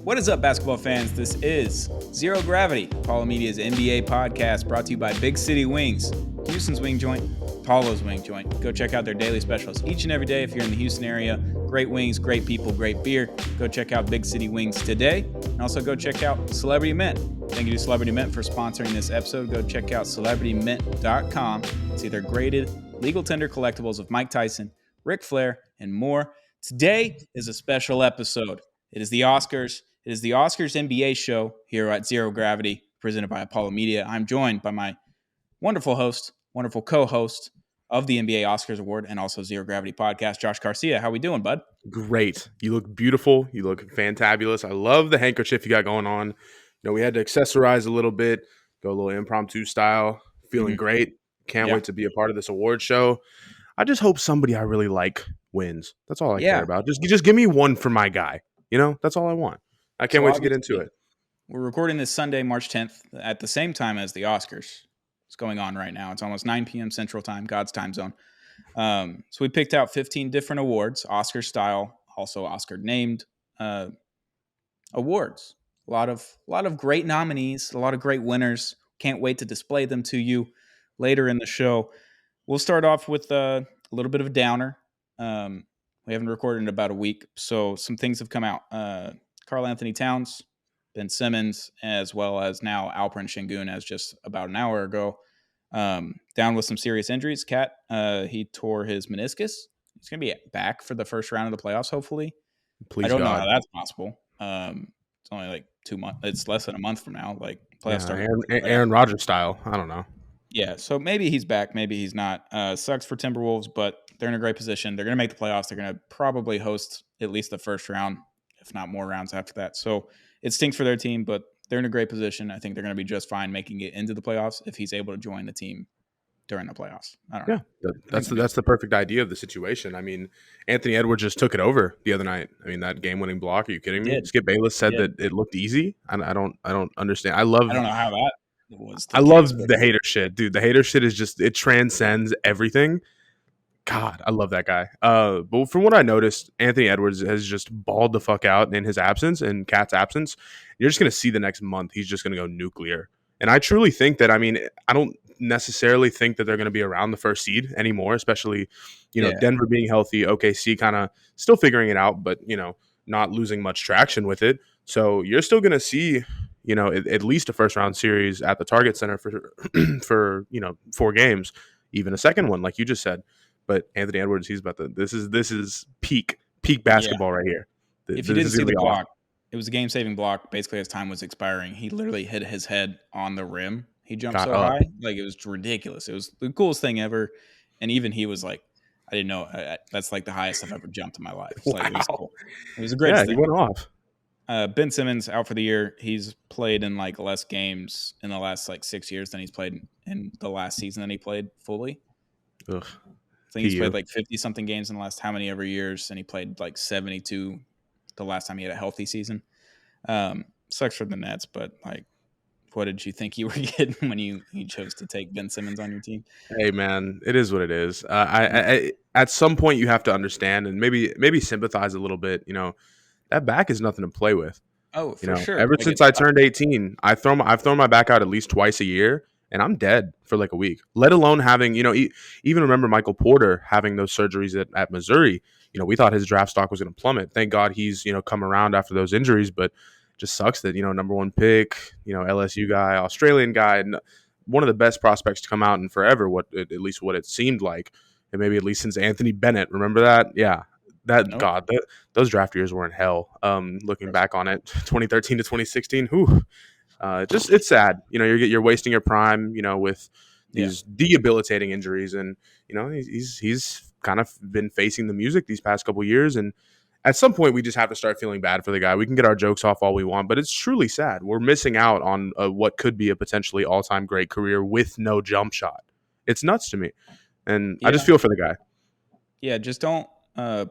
What is up, basketball fans? This is Zero Gravity, Apollo Media's NBA podcast brought to you by Big City Wings, Houston's wing joint, Apollo's wing joint. Go check out their daily specials each and every day if you're in the Houston area. Great wings, great people, great beer. Go check out Big City Wings today. And also go check out Celebrity Mint. Thank you to Celebrity Mint for sponsoring this episode. Go check out celebritymint.com. See their graded legal tender collectibles of Mike Tyson, Ric Flair, and more. Today is a special episode. It is the Oscars. It is the Oscars NBA show here at Zero Gravity, presented by Apollo Media. I'm joined by my wonderful host, wonderful co-host of the NBA Oscars Award and also Zero Gravity podcast, Josh Garcia. How we doing, bud? Great. You look beautiful. You look fantabulous. I love the handkerchief you got going on. You know, we had to accessorize a little bit, go a little impromptu style. Feeling great. Can't wait to be a part of this award show. I just hope somebody I really like wins. That's all I care about. Just give me one for my guy. You know, that's all I want. I can't wait to get into it. We're recording this Sunday, March 10th, at the same time as the Oscars. It's going on right now. It's almost 9 p.m. Central Time, God's time zone. So we picked out 15 different awards, Oscar style, also Oscar named awards. A lot of great nominees, a lot of great winners. Can't wait to display them to you later in the show. We'll start off with a little bit of a downer. We haven't recorded in about a week, so some things have come out. Karl Anthony Towns, Ben Simmons, as well as now Alperen Şengün, as just about an hour ago, down with some serious injuries. Cat, he tore his meniscus. He's going to be back for the first round of the playoffs, hopefully. Please, I don't know God. how that's possible. It's only like 2 months. It's less than a month from now. Like playoffs start. Aaron Rodgers style. I don't know. Yeah, so maybe he's back, maybe he's not. Sucks for Timberwolves, but they're in a great position. They're going to make the playoffs. They're going to probably host at least the first round, if not more rounds after that. So it stinks for their team, but they're in a great position. I think they're going to be just fine making it into the playoffs if he's able to join the team during the playoffs. I don't know. That's the perfect idea of the situation. I mean, Anthony Edwards just took it over the other night. I mean, that game-winning block. Are you kidding me? Skip Bayless said that it looked easy. I don't understand. I don't know how that was. I love the hater shit, dude. The hater shit is just, it transcends everything. God, I love that guy. But from what I noticed, Anthony Edwards has just balled the fuck out in his absence and Cat's absence. You're just going to see the next month he's just going to go nuclear. And I truly think that, I mean, I don't necessarily think that they're going to be around the first seed anymore, especially, Denver being healthy, OKC kind of still figuring it out, but, not losing much traction with it. So you're still going to see, at least a first round series at the Target Center for 4 games, even a second one, like you just said. But Anthony Edwards, he's about to. This is peak basketball right here. If you didn't see the block, it was a game-saving block. Basically, as time was expiring, he literally hit his head on the rim. He jumped high, like it was ridiculous. It was the coolest thing ever. And even he was like, "I didn't know that's like the highest I've ever jumped in my life." Wow. Like, it was cool. It was a great thing. He went off. Ben Simmons out for the year. He's played in like less games in the last like 6 years than he's played in the last season that he played fully. Ugh. I think he's played like 50-something games in the last how many ever years, and he played like 72 the last time he had a healthy season. Sucks for the Nets, but like, what did you think you were getting when you chose to take Ben Simmons on your team? Hey, man, it is what it is. I at some point you have to understand and maybe sympathize a little bit. That back is nothing to play with. Oh, for sure. Ever since I turned 18, I've thrown my back out at least twice a year. And I'm dead for like a week, let alone having, even remember Michael Porter having those surgeries at Missouri. We thought his draft stock was going to plummet. Thank God he's, come around after those injuries, but just sucks that, number 1 pick, LSU guy, Australian guy, and one of the best prospects to come out in forever, at least what it seemed like. And maybe at least since Anthony Bennett. Remember that? Yeah. Those draft years were in hell. Looking back on it, 2013 to 2016, whew. It's sad, you're wasting your prime, with these debilitating injuries, and he's kind of been facing the music these past couple years, and at some point we just have to start feeling bad for the guy. We can get our jokes off all we want, but it's truly sad. We're missing out on what could be a potentially all-time great career with no jump shot. It's nuts to me, and I just feel for the guy. Yeah, just don't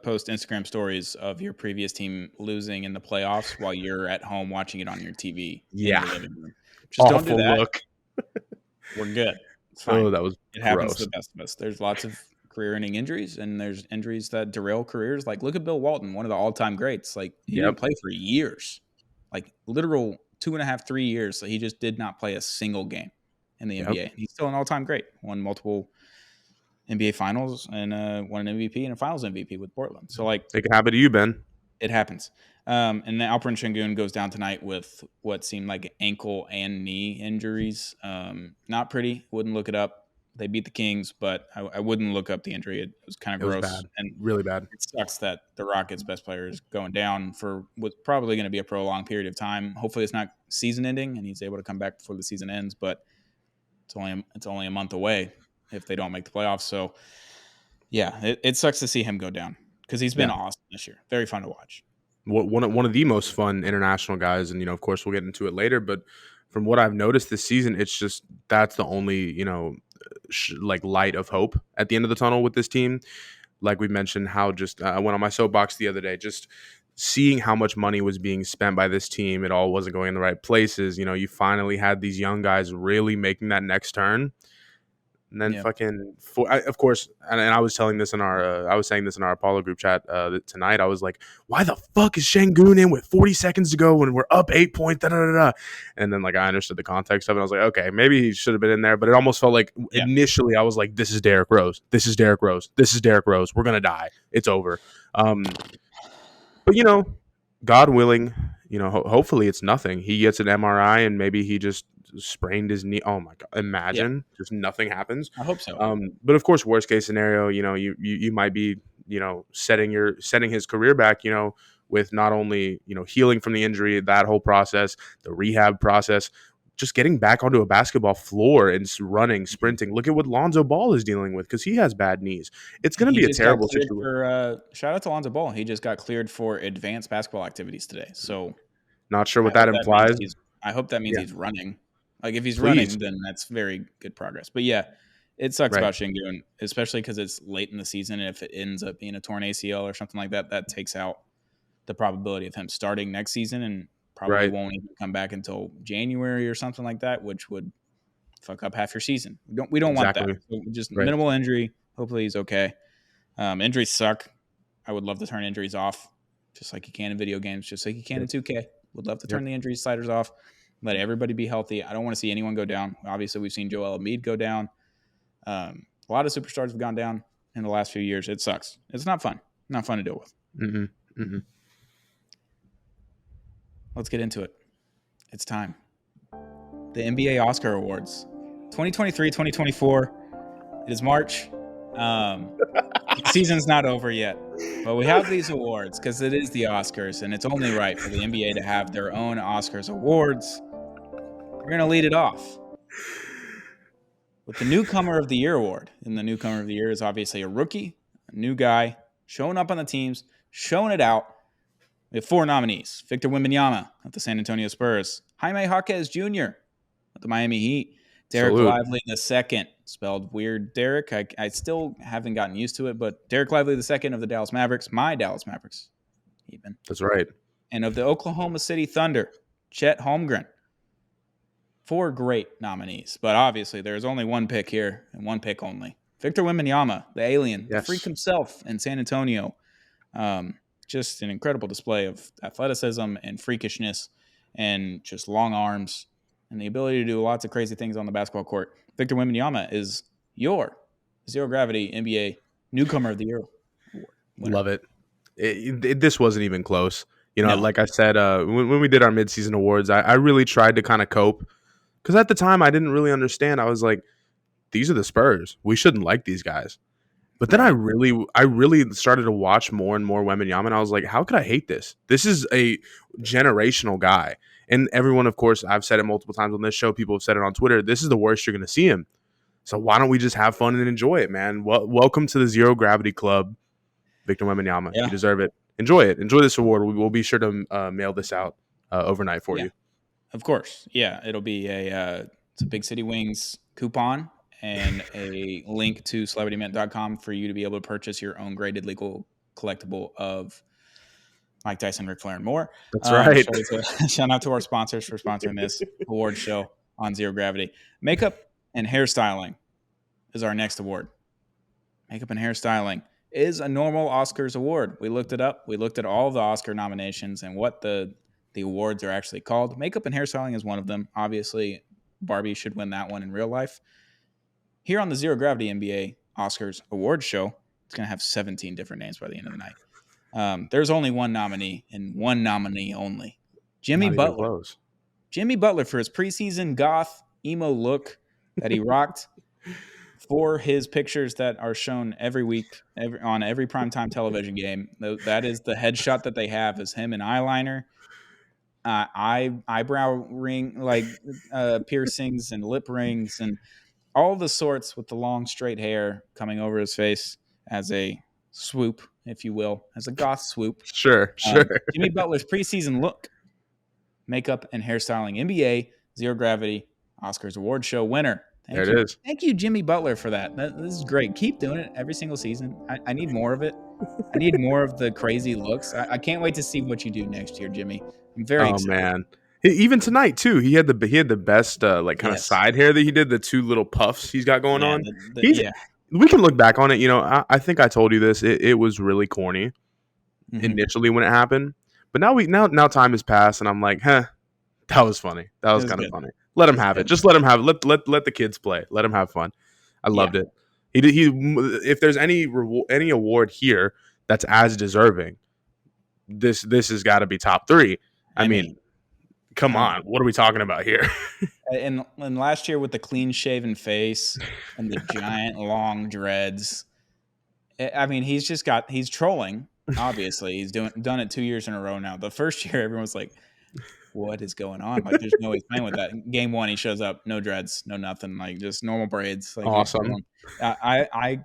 post Instagram stories of your previous team losing in the playoffs while you're at home watching it on your TV. Yeah. In your living room. Just don't do that. Look. We're good. It's fine. Oh, that was It happens to the best of us. There's lots of career-ending injuries, and there's injuries that derail careers. Like, look at Bill Walton, one of the all-time greats. Like, he didn't play for years. like literal 2.5, 3 years. So he just did not play a single game in the NBA. And he's still an all-time great. Won multiple NBA Finals and won an MVP and a Finals MVP with Portland. So like It can happen to you, Ben. it happens. And then Alperen Sengun goes down tonight with what seemed like ankle and knee injuries. Not pretty. Wouldn't look it up. They beat the Kings, but I wouldn't look up the injury. It was kind of gross. Bad. And Really bad. it sucks that the Rockets' best player is going down for what's probably going to be a prolonged period of time. Hopefully it's not season ending and he's able to come back before the season ends, but it's only a month away if they don't make the playoffs. So, yeah, it sucks to see him go down because he's been awesome this year. Very fun to watch. One of the most fun international guys, and of course we'll get into it later, but from what I've noticed this season, it's just that's the only like light of hope at the end of the tunnel with this team. Like we mentioned, how just I went on my soapbox the other day, just seeing how much money was being spent by this team. It all wasn't going in the right places. You finally had these young guys really making that next turn. And then of course, and I was telling this in I was saying this in our Apollo group chat tonight. I was like, why the fuck is Sengun in with 40 seconds to go when we're up 8 points? And then I understood the context of it. I was like, okay, maybe he should have been in there, but it almost felt like initially I was like, this is Derrick Rose. This is Derrick Rose. This is Derrick Rose. We're gonna die. It's over. But God willing, hopefully it's nothing. He gets an MRI and maybe he just sprained his knee. Oh my God. Imagine just nothing happens. I hope so. But of course, worst case scenario, you might be, setting his career back, with not only, healing from the injury, that whole process, the rehab process, just getting back onto a basketball floor and running, sprinting. Look at what Lonzo Ball is dealing with because he has bad knees. It's going to be a terrible situation. Shout out to Lonzo Ball. He just got cleared for advanced basketball activities today. So not sure what that implies. I hope that means he's running. Like if he's running, then that's very good progress. But yeah, it sucks about Sengun, especially because it's late in the season. And if it ends up being a torn ACL or something like that, that takes out the probability of him starting next season and probably won't even come back until January or something like that, which would fuck up half your season. We don't want that. So just minimal injury. Hopefully he's okay. Injuries suck. I would love to turn injuries off, just like you can in video games, just like you can in 2K. Would love to turn the injury sliders off. Let everybody be healthy. I don't want to see anyone go down. Obviously, we've seen Joel Embiid go down. A lot of superstars have gone down in the last few years. It sucks. It's not fun. Not fun to deal with. Mm-hmm. Mm-hmm. Let's get into it. It's time. The NBA Oscar Awards. 2023-2024. It is March. The season's not over yet. But we have these awards because it is the Oscars, and it's only right for the NBA to have their own Oscars Awards. We're going to lead it off with the Newcomer of the Year award. And the Newcomer of the Year is obviously a rookie, a new guy, showing up on the teams, showing it out. We have 4 nominees. Victor Wembanyama of the San Antonio Spurs. Jaime Jaquez Jr. of the Miami Heat. Derek Lively II, spelled weird Derek. I still haven't gotten used to it, but Derek Lively II of the Dallas Mavericks. My Dallas Mavericks, even. That's right. And of the Oklahoma City Thunder, Chet Holmgren. 4 great nominees, but obviously there's only one pick here and one pick only. Victor Wembanyama, the alien, the freak himself in San Antonio. Just an incredible display of athleticism and freakishness and just long arms and the ability to do lots of crazy things on the basketball court. Victor Wembanyama is your Zero Gravity NBA Newcomer of the Year award winner. Love it. This wasn't even close. Like I said, when we did our midseason awards, I really tried to kind of cope because at the time I didn't really understand. I was like, these are the Spurs. We shouldn't like these guys. But then I really started to watch more and more Wembanyama, and I was like, how could I hate this? This is a generational guy. And everyone, of course, I've said it multiple times on this show. People have said it on Twitter. This is the worst you're going to see him. So why don't we just have fun and enjoy it, man? Welcome to the Zero Gravity Club, Victor Wembanyama. You deserve it. Enjoy it. Enjoy this award. We will be sure to mail this out overnight for you. Of course. Yeah, it'll be it's a Big City Wings coupon and a link to celebritymint.com for you to be able to purchase your own graded legal collectible of Mike Tyson, Ric Flair, and more. That's right. Shout out to our sponsors for sponsoring this award show on Zero Gravity. Makeup and hairstyling is our next award. Makeup and hairstyling is a normal Oscars award. We looked it up. We looked at all the Oscar nominations and what the the awards are actually called. Makeup and hairstyling is one of them. Obviously, Barbie should win that one in real life. Here on the Zero Gravity NBA Oscars Awards show, it's going to have 17 different names by the end of the night. There's only one nominee and one nominee only. Jimmy Not even Butler. close. Jimmy Butler for his preseason goth emo look that he rocked for his pictures that are shown every week on every primetime television game. That is the headshot that they have is him in eyeliner, eyebrow ring, like piercings and lip rings and all the sorts with the long straight hair coming over his face as a swoop, if you will, as a goth swoop. Sure. Jimmy Butler's preseason look, makeup and hairstyling NBA Zero Gravity Oscars Award Show winner. There it is. Thank you, Jimmy Butler, for that. This is great. Keep doing it every single season. I need more of it. I need more of the crazy looks. I can't wait to see what you do next year, Jimmy. I'm very excited. Man. Even tonight too, he had the best kind of side hair that he did, the two little puffs he's got going on. We can look back on it. I think I told you this. It was really corny initially when it happened, but now time has passed, and I'm like, that was funny. That was kind of funny. Let him have it. Just let him have it. Let the kids play. Let him have fun. I loved it. He if there's any award here that's as deserving, this has got to be top 3. I mean, come on. What are we talking about here? And last year with the clean shaven face and the giant long dreads, I mean, he's trolling. Obviously, he's done it 2 years in a row now. The first year, everyone was like, what is going on? Like, there's no way he's playing with that. Game 1, he shows up, no dreads, no nothing, like just normal braids. Like, awesome. I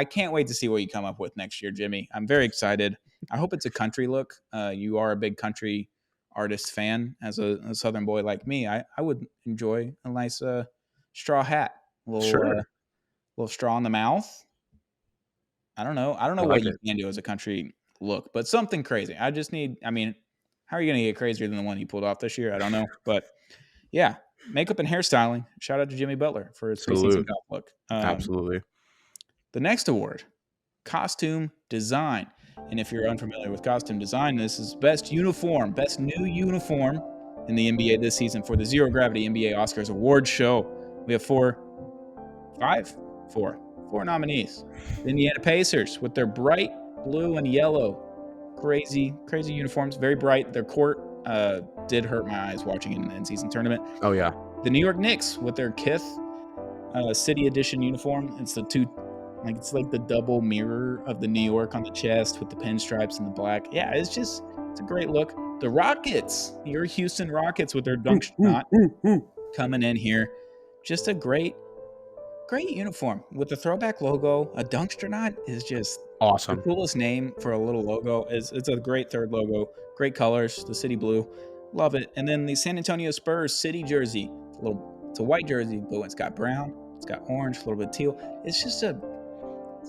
can't wait to see what you come up with next year, Jimmy. I'm very excited. I hope it's a country look. You are a big country artist fan. As a Southern boy like me, I would enjoy a nice straw hat, little straw in the mouth. I don't know what you can do as a country look, but something crazy. How are you going to get crazier than the one he pulled off this year? I don't know. But, yeah, makeup and hairstyling. Shout out to Jimmy Butler for his preseason golf look. Absolutely. The next award, costume design. And if you're unfamiliar with costume design, this is best new uniform in the NBA this season for the Zero Gravity NBA Oscars Award Show. We have four nominees. The Indiana Pacers with their bright blue and yellow crazy uniforms, very bright. Their court did hurt my eyes watching an in-season tournament. Oh yeah. The New York Knicks with their Kith City Edition uniform. It's it's like the double mirror of the New York on the chest with the pinstripes and the black. Yeah, it's a great look. The Rockets, your Houston Rockets with their Dunkshot coming in here. Just a great uniform with the throwback logo. A Dunksternaut is just awesome. The coolest name for a little logo. It's a great third logo. Great colors, the city blue. Love it. And then the San Antonio Spurs city jersey. It's a white jersey, but it's got brown, it's got orange, a little bit teal. It's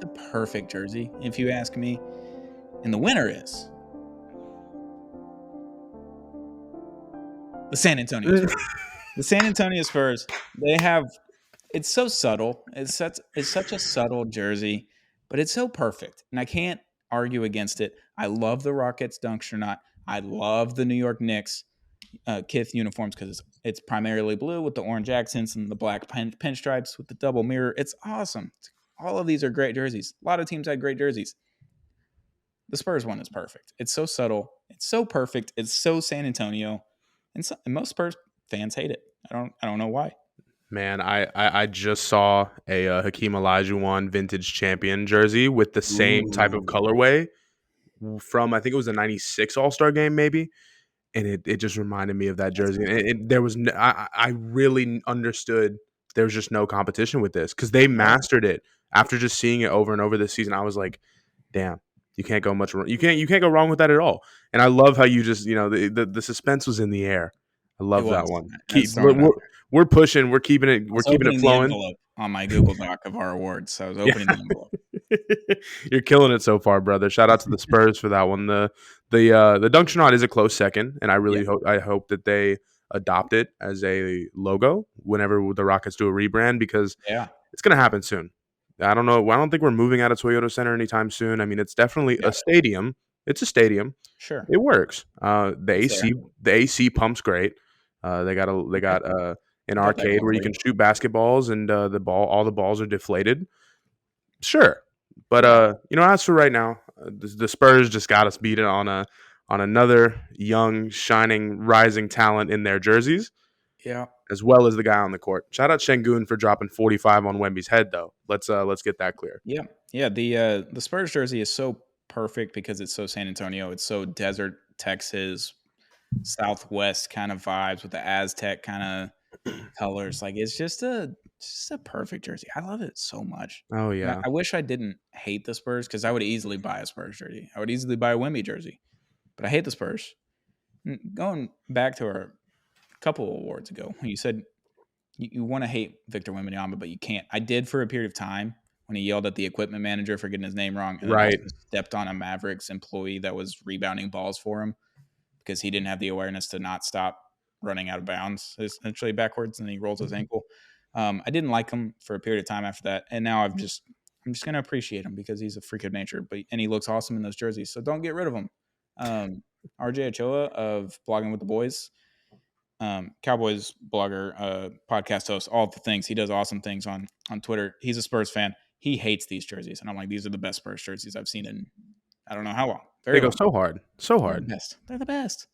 a perfect jersey, if you ask me. And the winner is the San Antonio Spurs. The San Antonio Spurs, it's so subtle. It's such a subtle jersey, but it's so perfect. And I can't argue against it. I love the Rockets Dunksternaut. I love the New York Knicks Kith uniforms because it's primarily blue with the orange accents and the black pinstripes with the double mirror. It's awesome. All of these are great jerseys. A lot of teams had great jerseys. The Spurs one is perfect. It's so subtle. It's so perfect. It's so San Antonio. And most Spurs fans hate it. I don't know why. Man, I just saw a Hakeem Olajuwon vintage champion jersey with the same type of colorway from, I think it was a 96 All-Star game maybe. And it just reminded me of that jersey. I really understood there was just no competition with this because they mastered it. After just seeing it over and over this season, I was like, damn, you can't go much wrong. You can't go wrong with that at all. And I love how you just, the suspense was in the air. I love that one. We're pushing. We're keeping it flowing. On my Google Doc of our awards, so I was opening the envelope. You're killing it so far, brother. Shout out to the Spurs for that one. The Dunksternaut is a close second, and I really hope that they adopt it as a logo whenever the Rockets do a rebrand because it's going to happen soon. I don't know. I don't think we're moving out of Toyota Center anytime soon. I mean, it's definitely a stadium, It's a stadium. Sure. It works. The It's there. AC pump's great. They got an Got that arcade going where you for can you. shoot basketballs and all the balls are deflated. Sure, but Yeah. as for right now, the Spurs just got us beaten on another young, shining, rising talent in their jerseys, Yeah. as well as the guy on the court. Shout out Şengün for dropping 45 on Wemby's head, though. Let's get that clear. Yeah. Yeah. The Spurs jersey is so perfect because it's so San Antonio. It's so desert Texas, Southwest kind of vibes with the Aztec kind of colors. Like it's just a perfect jersey. I love it so much. Oh And yeah, I wish I didn't hate the Spurs because I would easily buy a Spurs jersey. I would easily buy a Wemby jersey, but I hate the Spurs. Going back to our couple awards ago, when you said you want to hate Victor Wembanyama, but you can't. I did for a period of time when he yelled at the equipment manager for getting his name wrong, and then right. also stepped on a Mavericks employee that was rebounding balls for him because he didn't have the awareness to not stop running out of bounds, essentially backwards, and he rolls his ankle. I didn't like him for a period of time after that, and now I'm just gonna appreciate him because he's a freak of nature. And he looks awesome in those jerseys. So don't get rid of him. RJ Ochoa of Blogging with the Boys, Cowboys blogger, podcast host, all the things. He does awesome things on Twitter. He's a Spurs fan. He hates these jerseys, and I'm like, these are the best Spurs jerseys I've seen in I don't know how long. Very They go long. so hard, so They're hard. the best. They're the best.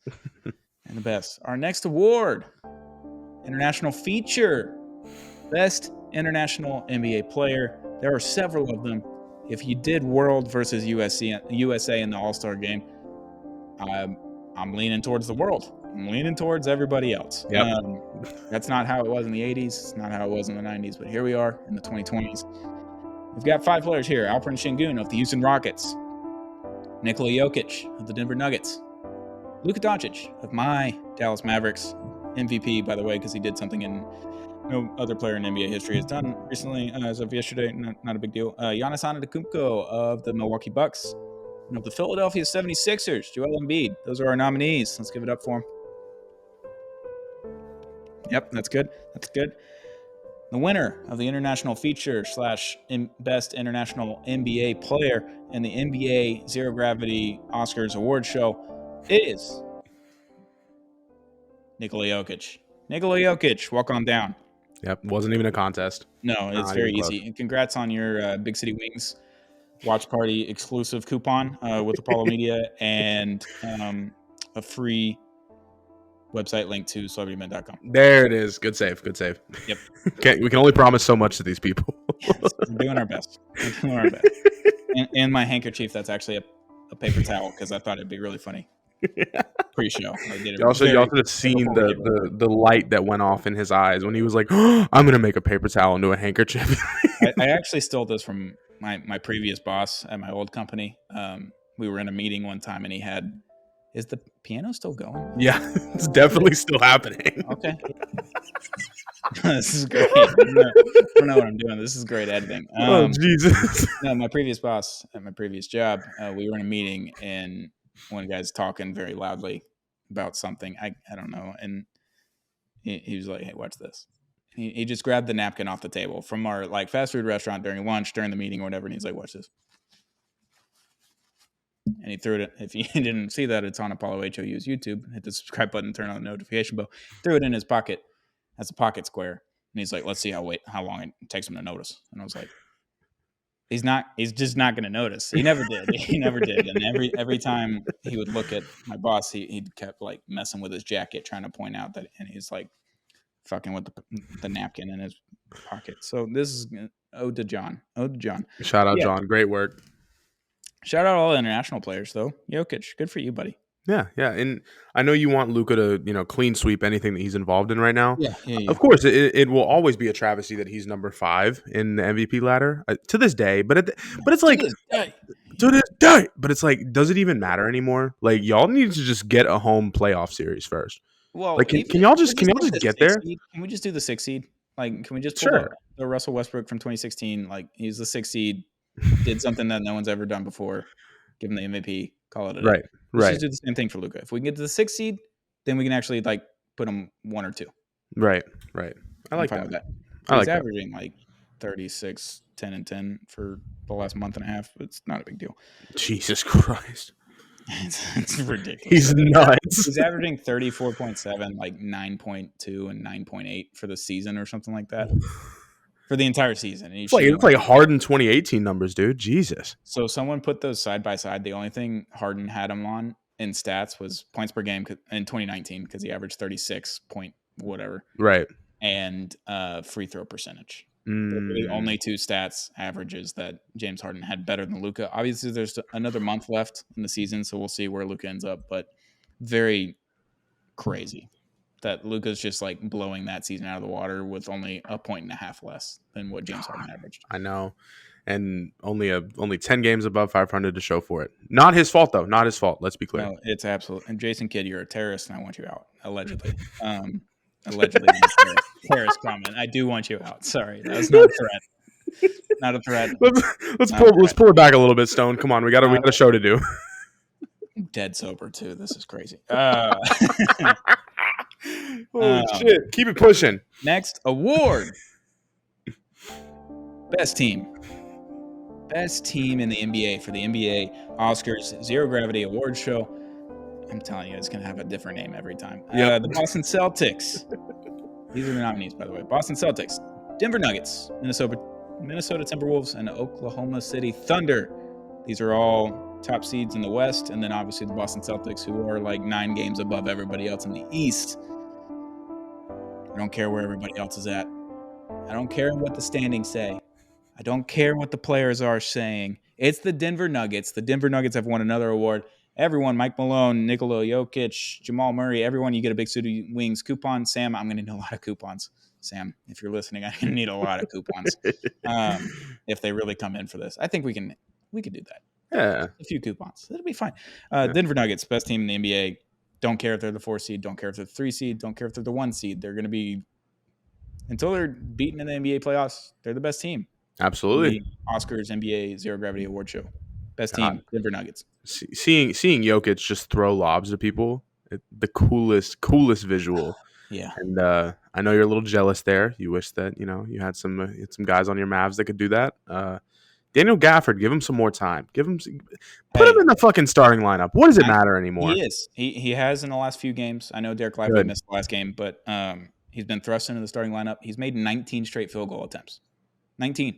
And the best. Our next award, International Feature, Best International NBA Player. There are several of them. If you did World versus USA in the All-Star game, I'm leaning towards the world. I'm leaning towards everybody else. Yep. That's not how it was in the 80s. It's not how it was in the 90s. But here we are in the 2020s. We've got 5 players here. Alperen Şengün of the Houston Rockets. Nikola Jokic of the Denver Nuggets. Luka Doncic of my Dallas Mavericks. MVP, by the way, because he did something no other player in NBA history has done recently as of yesterday. Not a big deal. Giannis Antetokounmpo of the Milwaukee Bucks. And of the Philadelphia 76ers, Joel Embiid. Those are our nominees. Let's give it up for them. Yep, that's good. That's good. The winner of the International Feature / Best International NBA Player and the NBA Zero Gravity Oscars Award Show is Nikola Jokic. Nikola Jokic, walk on down. Yep, wasn't even a contest. No, it's Not very even close. easy. And congrats on your Big City Wings watch party exclusive coupon with Apollo Media and a free website link to celebritymen.com. There it is. Good save. Good save. Yep. We can only promise so much to these people. Yes, we're doing our best. We're doing our best. And my handkerchief that's actually a paper towel because I thought it'd be really funny. Pre-show. Y'all should have seen the light that went off in his eyes when he was like, oh, I'm going to make a paper towel into a handkerchief. I actually stole this from my previous boss at my old company. We were in a meeting one time and he had, is the piano still going? Yeah, it's definitely still happening. Okay. This is great. I don't know what I'm doing. This is great editing. Oh, Jesus. No, my previous boss at my previous job, we were in a meeting and one guy's talking very loudly about something. I don't know. And he was like, hey, watch this. He just grabbed the napkin off the table from our like fast food restaurant during lunch, during the meeting or whatever. And he's like, watch this. And he threw it. If you didn't see that, it's on Apollo HOU's YouTube. Hit the subscribe button, turn on the notification bell. Threw it in his pocket as a pocket square. And he's like, let's see how long it takes him to notice. And I was like, he's just not going to notice. He never did. He never did. And every time he would look at my boss, he kept like messing with his jacket, trying to point out that, and he's like fucking with the napkin in his pocket. So this is ode to John. Shout out, John. Great work. Shout out all the international players, though. Jokic, good for you, buddy. Yeah. And I know you want Luka to, clean sweep anything that he's involved in right now. Yeah. Of course, it will always be a travesty that he's number 5 in the MVP ladder to this day. But it's like to this day. But it's like, does it even matter anymore? Like, y'all need to just get a home playoff series first. Well, like, can y'all just get there? Seed? Can we just do the 6 seed? Like, can we just pull the Russell Westbrook from 2016? Like, he's the 6 seed. Did something that no one's ever done before. Give him the MVP. Call it a day. Right. Let's just do the same thing for Luka. If we can get to the 6 seed, then we can actually like put him 1 or 2. Right. I like that. With that. I like he's averaging like 36, 10 and 10 for the last month and a half. It's not a big deal. Jesus Christ. It's ridiculous. He's nuts. He's averaging 34.7, like 9.2 and 9.8 for the season or something like that. For the entire season. It's like Harden 2018 numbers, dude. Jesus. So someone put those side by side. The only thing Harden had him on in stats was points per game in 2019 because he averaged 36 point whatever. Right. And free throw percentage. The only two stats averages that James Harden had better than Luka. Obviously, there's another month left in the season, so we'll see where Luka ends up. But very crazy that Luka's just like blowing that season out of the water with only 1.5 points less than what James Harden averaged. I know, and only 10 games above 500 to show for it. Not his fault though. Not his fault. Let's be clear. No, it's absolute. And Jason Kidd, you're a terrorist, and I want you out. Allegedly. Allegedly, terrorist comment. I do want you out. Sorry, that was not a threat. Not a threat. Let's pull it back a little bit, Stone. Come on, we got a show to do. I'm dead sober too. This is crazy. Holy shit! Keep it pushing. Next award: best team in the NBA for the NBA Oscars Zero Gravity Award Show. I'm telling you, it's going to have a different name every time. The Boston Celtics. These are the nominees, by the way. Boston Celtics, Denver Nuggets, Minnesota Timberwolves, and Oklahoma City Thunder. These are all top seeds in the West, and then obviously the Boston Celtics, who are like 9 games above everybody else in the East. I don't care where everybody else is at. I don't care what the standings say. I don't care what the players are saying. It's the Denver Nuggets. The Denver Nuggets have won another award. Everyone, Mike Malone, Nikola Jokic, Jamal Murray, everyone, you get a Big City Wings coupon. Sam, I'm going to need a lot of coupons. Sam, if you're listening, I'm going to need a lot of coupons if they really come in for this. I think we can do that. Yeah. A few coupons. It'll be fine. Denver Nuggets, best team in the NBA. Don't care if they're the 4 seed. Don't care if they're the 3 seed. Don't care if they're the 1 seed. They're going to be, until they're beaten in the NBA playoffs, they're the best team. Absolutely. The Oscars NBA Zero Gravity Award Show. Best team, Denver Nuggets. Seeing Jokic just throw lobs at people, the coolest visual. Yeah. And I know you're a little jealous there. You wish that you had some guys on your Mavs that could do that. Daniel Gafford, give him some more time. Put him in the fucking starting lineup. What does it matter anymore? He is. He has in the last few games. I know Derek Lively missed the last game, but he's been thrust into the starting lineup. He's made 19 straight field goal attempts. 19.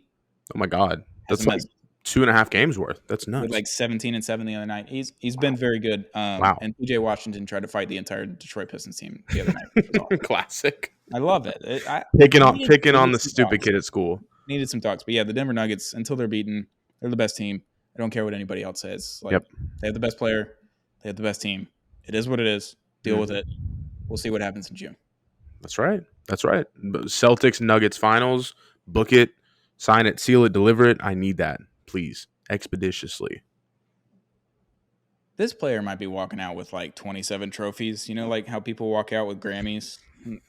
Oh my God, that's like 2.5 games worth. That's nuts. With like 17 and 7 the other night. He's been very good. Wow. And PJ Washington tried to fight the entire Detroit Pistons team the other night. Classic. I love it. Picking on the stupid kid at school. Needed some talks, but yeah, the Denver Nuggets, until they're beaten, they're the best team. I don't care what anybody else says. They have the best player. They have the best team. It is what it is. Deal with it. We'll see what happens in June. That's right. Celtics Nuggets finals. Book it. Sign it. Seal it. Deliver it. I need that. Please. Expeditiously. This player might be walking out with like 27 trophies. You know, like how people walk out with Grammys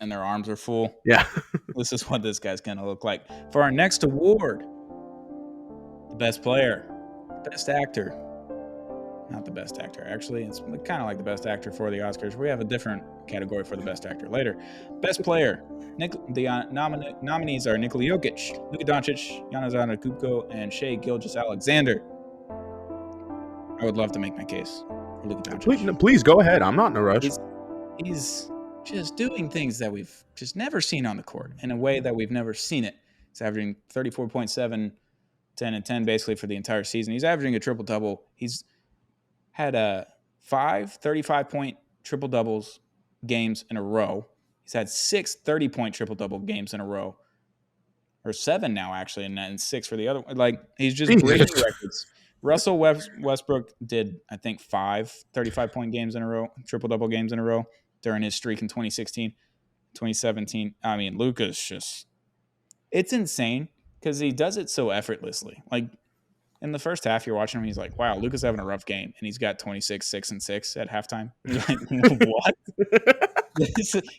and their arms are full. Yeah. This is what this guy's going to look like. For our next award, the best player, best actor. Not the best actor, actually. It's kind of like the best actor for the Oscars. We have a different category for the best actor later. Best player. The nominees are Nikola Jokic, Luka Doncic, Giannis Antetokounmpo, and Shai Gilgeous-Alexander. I would love to make my case for Luka Doncic. Please go ahead. I'm not in a rush. He's just doing things that we've just never seen on the court in a way that we've never seen it. He's averaging 34.7, 10 and 10 basically for the entire season. He's averaging a triple-double. He's had 5 35-point triple-doubles games in a row. He's had 6 30-point triple-double games in a row. Or 7 now, actually, and 6 for the other one. Like, he's just breaking records. Russell Westbrook did, I think, 5 35-point games in a row, triple-double games in a row during his streak in 2016, 2017. I mean, Luka's just – it's insane because he does it so effortlessly. Like, in the first half, you're watching him, he's like, wow, Luka's having a rough game. And he's got 26, 6, and 6 at halftime. You're like, what?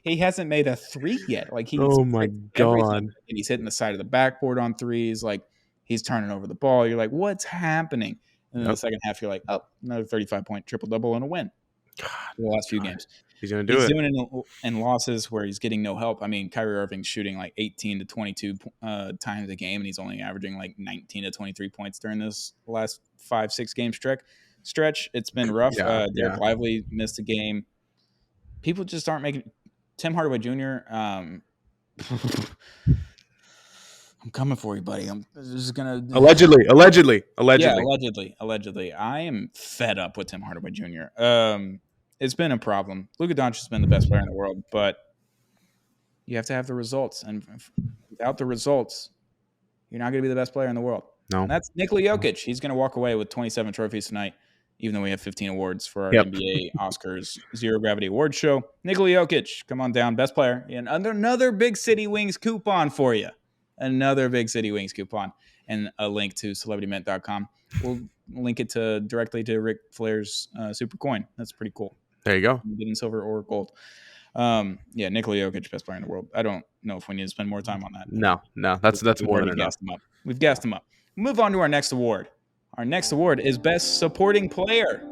He hasn't made a 3 yet. Like, oh, my God. And he's hitting the side of the backboard on threes. Like, he's turning over the ball. You're like, what's happening? And then the second half, you're like, oh, another 35-point triple-double and a win. God, the last few games. He's going to do it. He's doing it in losses where he's getting no help. I mean, Kyrie Irving's shooting like 18 to 22 times a game, and he's only averaging like 19 to 23 points during this last 5-6 game stretch. stretch. It's been rough. Yeah, Derek yeah. Lively missed a game. People just aren't making. Tim Hardaway Jr. I'm coming for you, buddy. I'm just gonna. Allegedly. Yeah, allegedly. I am fed up with Tim Hardaway Jr. It's been a problem. Luka Doncic has been the best player in the world, but you have to have the results, and without the results, you're not going to be the best player in the world. No. And that's Nikola Jokic. He's going to walk away with 27 trophies tonight, even though we have 15 awards for our Yep. NBA Oscars Zero Gravity Awards show. Nikola Jokic, come on down, best player. And another Big City Wings coupon for you. Another Big City Wings coupon. And a link to celebritymint.com. We'll link it directly to Ric Flair's Super Coin. That's pretty cool. There you go. Getting silver or gold. Nikola Jokic, best player in the world. I don't know if we need to spend more time on that. No, that's more than enough. We've gassed him up. Move on to our next award. Our next award is Best Supporting Player.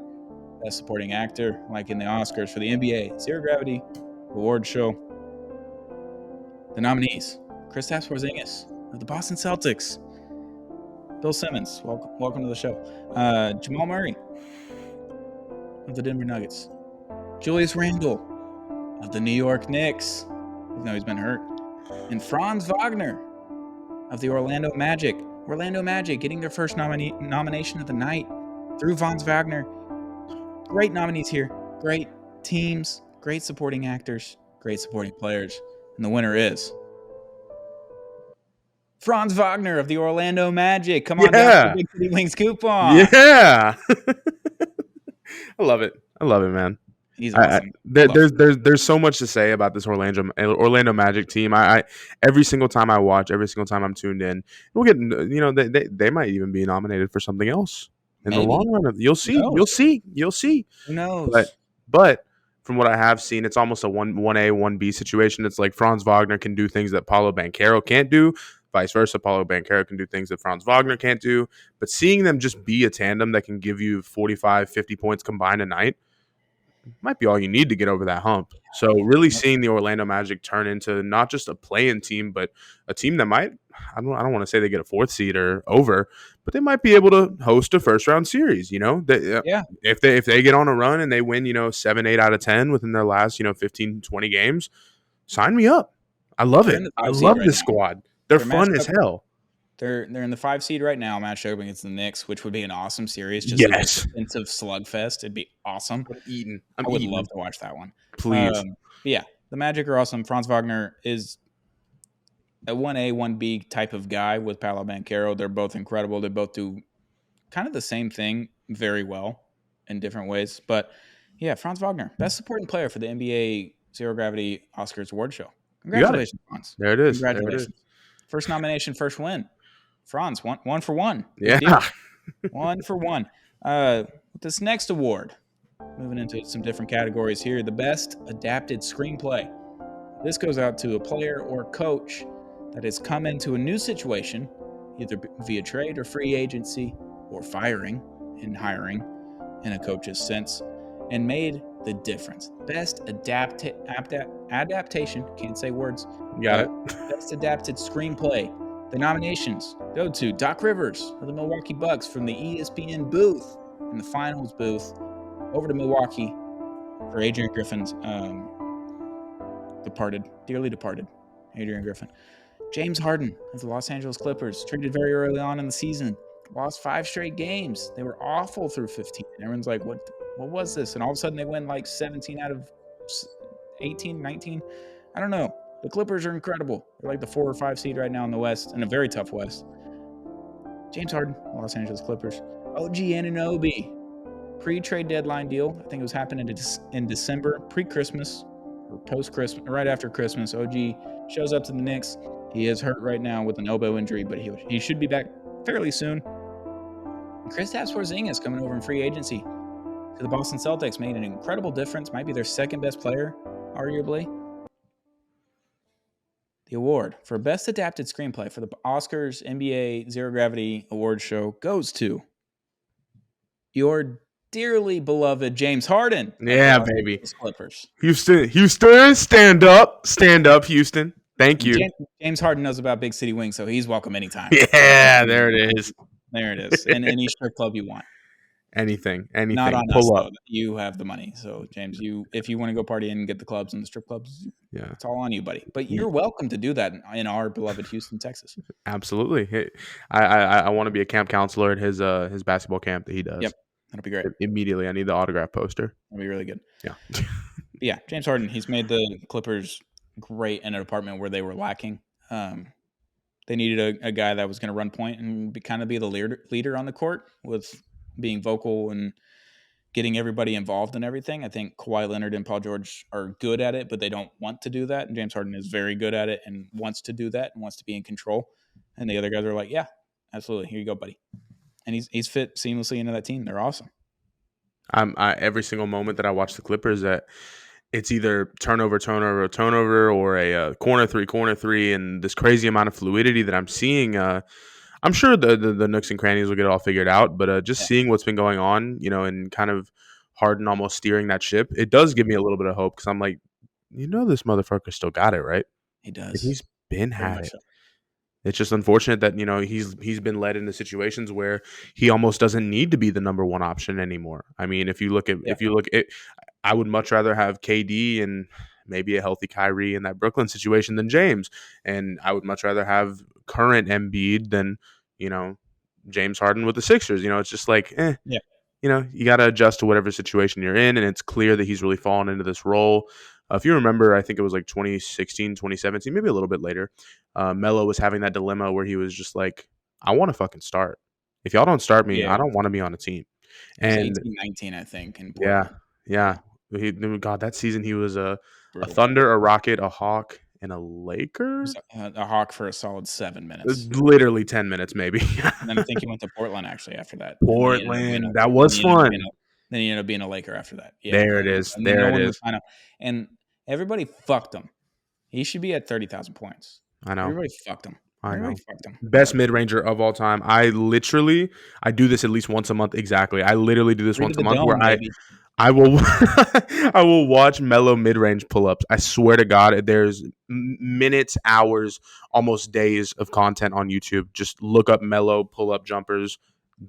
Best Supporting Actor, like in the Oscars for the NBA Zero Gravity Award Show. The nominees: Kristaps Porzingis of the Boston Celtics, Bill Simmons, welcome to the show, Jamal Murray of the Denver Nuggets, Julius Randle of the New York Knicks, even though he's been hurt, and Franz Wagner of the Orlando Magic. Orlando Magic getting their first nomination of the night through Franz Wagner. Great nominees here. Great teams, great supporting actors, great supporting players. And the winner is Franz Wagner of the Orlando Magic. Come on down to the Big City Wings coupon. Yeah. I love it, man. He's awesome. There's so much to say about this Orlando Magic team. I every single time I watch, every single time I'm tuned in, we'll get, they might even be nominated for something else in the long run. You'll see. Who knows? But from what I have seen, it's almost a 1A 1B situation. It's like Franz Wagner can do things that Paolo Banchero can't do. Vice versa, Paolo Banchero can do things that Franz Wagner can't do. But seeing them just be a tandem that can give you 45, 50 points combined a night might be all you need to get over that hump. So really seeing the Orlando Magic turn into not just a play-in team, but a team that might, I don't want to say they get a 4th seed or over, but they might be able to host a first-round series, If they get on a run and they win, 7, 8 out of 10 within their last, 15, 20 games, sign me up. I love it. I love this squad. They're fun as hell. They're in the 5 seed right now, matched up against the Knicks, which would be an awesome series. Just an expensive slugfest. It'd be awesome. I would love to watch that one. Please. The Magic are awesome. Franz Wagner is a 1A, 1B type of guy with Paolo Banchero. They're both incredible. They both do kind of the same thing very well in different ways. But yeah, Franz Wagner, best supporting player for the NBA Zero Gravity Oscars Award Show. Congratulations, Franz. There it is. Congratulations. First nomination, first win. Franz, one for one. Yeah. 1 for 1. This next award, moving into some different categories here, the best adapted screenplay. This goes out to a player or coach that has come into a new situation, either via trade or free agency or firing and hiring in a coach's sense, and made the difference. Best adaptation, can't say words. Got it. Best adapted screenplay. The nominations go to Doc Rivers of the Milwaukee Bucks from the ESPN booth in the finals booth over to Milwaukee for Adrian Griffin's dearly departed Adrian Griffin. James Harden of the Los Angeles Clippers, treated very early on in the season, lost 5 straight games. They were awful through 15. Everyone's like, what was this? And all of a sudden they win like 17 out of 18, 19. I don't know. The Clippers are incredible. They're like the 4 or 5 seed right now in the West, in a very tough West. James Harden, Los Angeles Clippers. OG Anunoby, pre-trade deadline deal. I think it was happening in December, pre-Christmas or post-Christmas, right after Christmas. OG shows up to the Knicks. He is hurt right now with an elbow injury, but he should be back fairly soon. And Kristaps Porzingis coming over in free agency to the Boston Celtics made an incredible difference. Might be their second best player, arguably. The award for Best Adapted Screenplay for the Oscars NBA Zero Gravity Award Show goes to your dearly beloved James Harden. Yeah, baby. Clippers. Houston, stand up, Houston. Thank you. James Harden knows about Big City Wings, so he's welcome anytime. Yeah, there it is. There it is. And any strip club you want. anything, Not on us pull up. though. You have the money, so James, if you want to go party and get the clubs and the strip clubs, Yeah, it's all on you, buddy. But you're welcome to do that in our beloved Houston, Texas. absolutely. I want to be a camp counselor at his basketball camp that he does. Yep, that'll be great. Immediately, I need the autograph poster. That'll be really good. Yeah. Yeah, James Harden, he's made the Clippers great in a department where they were lacking. They needed a guy that was going to run point and kind of be the leader on the court with being vocal and getting everybody involved in everything. I think Kawhi Leonard and Paul George are good at it, but they don't want to do that. And James Harden is very good at it and wants to do that and wants to be in control. And the other guys are like, yeah, absolutely. Here you go, buddy. And he's fit seamlessly into that team. They're awesome. Every single moment that I watch the Clippers, that it's either turnover, or a corner three, and this crazy amount of fluidity that I'm seeing. I'm sure the nooks and crannies will get it all figured out, but just seeing what's been going on, and kind of Harden almost steering that ship, it does give me a little bit of hope because I'm like, this motherfucker still got it, right? He does. He's been had it. So. It's just unfortunate that he's been led into situations where he almost doesn't need to be the number one option anymore. I mean, if you look at I would much rather have KD and maybe a healthy Kyrie in that Brooklyn situation than James, and I would much rather have current Embiid than James Harden with the Sixers. It's just like you got to adjust to whatever situation you're in, and it's clear that he's really fallen into this role. If you remember, I think it was like 2016, 2017, maybe a little bit later, Melo was having that dilemma where he was just like, I want to fucking start. If y'all don't start me, I don't want to be on a team. And 18-19, I think. Yeah. God, that season he was a Thunder, a Rocket, a Hawk, and a Laker? A Hawk for a solid 7 minutes. Literally 10 minutes, maybe. And then I think he went to Portland, actually, after that. Portland. That was fun. Then he ended up being a Laker after that. Yeah. There it is. And everybody fucked him. He should be at 30,000 points. I know. Everybody fucked him. Best mid-ranger of all time. I do this at least once a month. Exactly. I literally do this once a month where I will I will watch Melo mid-range pull-ups. I swear to God, there's minutes, hours, almost days of content on YouTube. Just look up Melo pull-up jumpers.